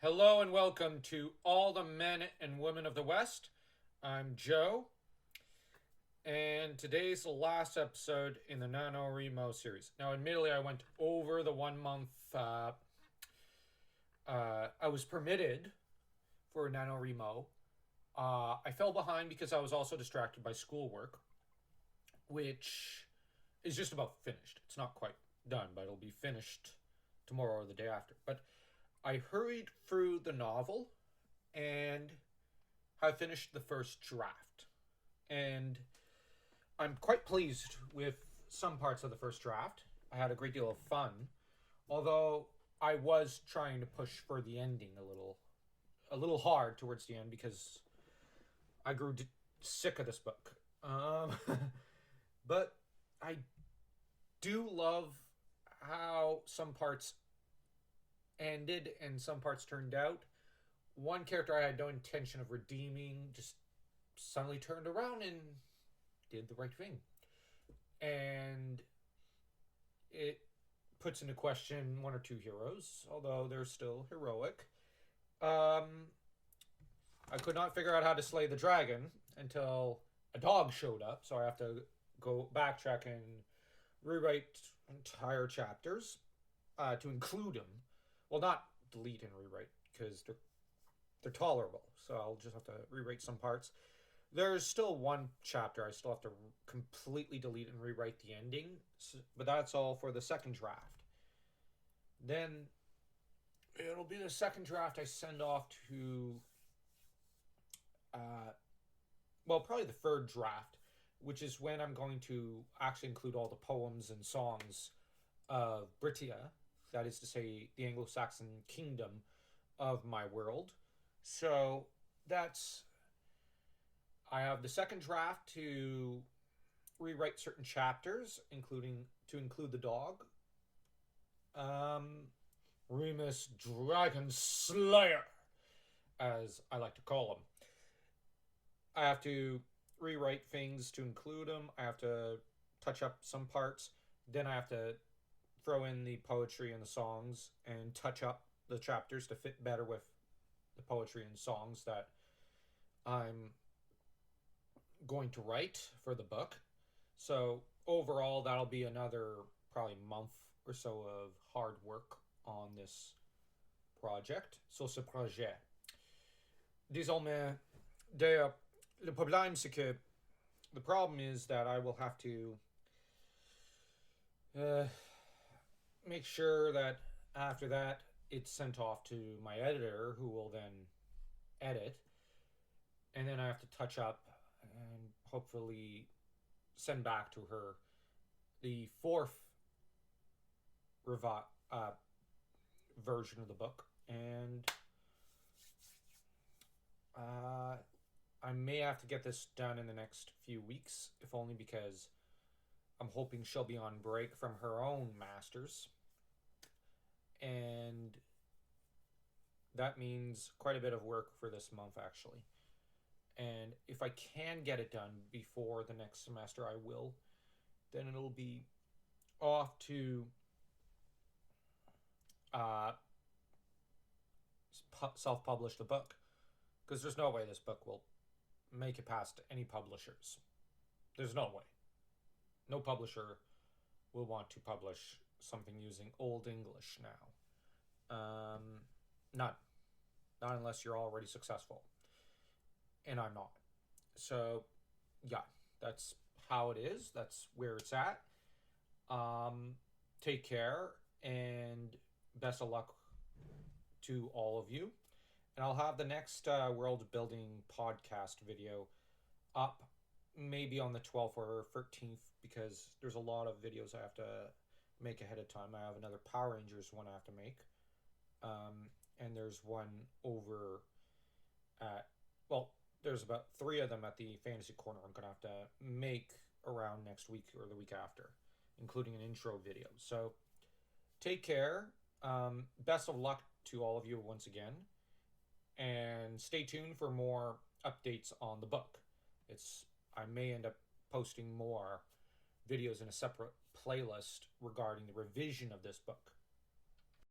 Hello and welcome to all the men and women of the West. I'm Joe, and today's the last episode in the Nanowrimo series. Now, admittedly, I went over the 1 month. I was permitted for Nanowrimo. I fell behind because I was also distracted by schoolwork, which is just about finished. It's not quite done, but it'll be finished tomorrow or the day after. But I hurried through the novel and have finished the first draft. And I'm quite pleased with some parts of the first draft. I had a great deal of fun, although I was trying to push for the ending a little hard towards the end because I grew sick of this book. But I do love how some parts ended and some parts turned out. One character I had no intention of redeeming just suddenly turned around and did the right thing. And it puts into question one or two heroes, although they're still heroic. Um, I could not figure out how to slay the dragon until a dog showed up, so I have to go backtrack and rewrite entire chapters to include him. Well, not delete and rewrite because they're tolerable. So I'll just have to rewrite some parts. There's still one chapter I still have to completely delete and rewrite the ending, but that's all for the second draft. Then it'll be the second draft I send off to, uh, well, probably the third draft, which is when I'm going to actually include all the poems and songs of Britia, that is to say, the Anglo-Saxon kingdom of my world. So that's I have the second draft to rewrite certain chapters, including to include the dog. Um, Remus Dragon Slayer, as I like to call him. I have to rewrite things to include him. I have to touch up some parts. Then I have to throw in the poetry and the songs and touch up the chapters to fit better with the poetry and songs that I'm going to write for the book. So overall, that'll be another probably month or so of hard work on this project. Sur ce projet. Désormais, d'ailleurs, le problème c'est que the problem is that I will have to uh, make sure that after that it's sent off to my editor, who will then edit, and then I have to touch up and hopefully send back to her the fourth uh, version of the book, and uh, I may have to get this done in the next few weeks, if only because I'm hoping she'll be on break from her own masters, and that means quite a bit of work for this month, actually. And if I can get it done before the next semester, I will. Then it'll be off to uh, self-publish the book, because there's no way this book will make it past any publishers. There's no way. No publisher will want to publish something using Old English now. Not unless you're already successful, and I'm not. So, yeah, that's how it is. That's where it's at. Take care and best of luck to all of you. And I'll have the next world building podcast video up maybe on the 12th or 13th, because there's a lot of videos I have to make ahead of time. I have another Power Rangers one I have to make. And there's one over at, well, there's about 3 of them at the Fantasy Corner I'm going to have to make around next week or the week after, including an intro video. So take care. Best of luck to all of you once again. And stay tuned for more updates on the book. I may end up posting more videos in a separate playlist regarding the revision of this book.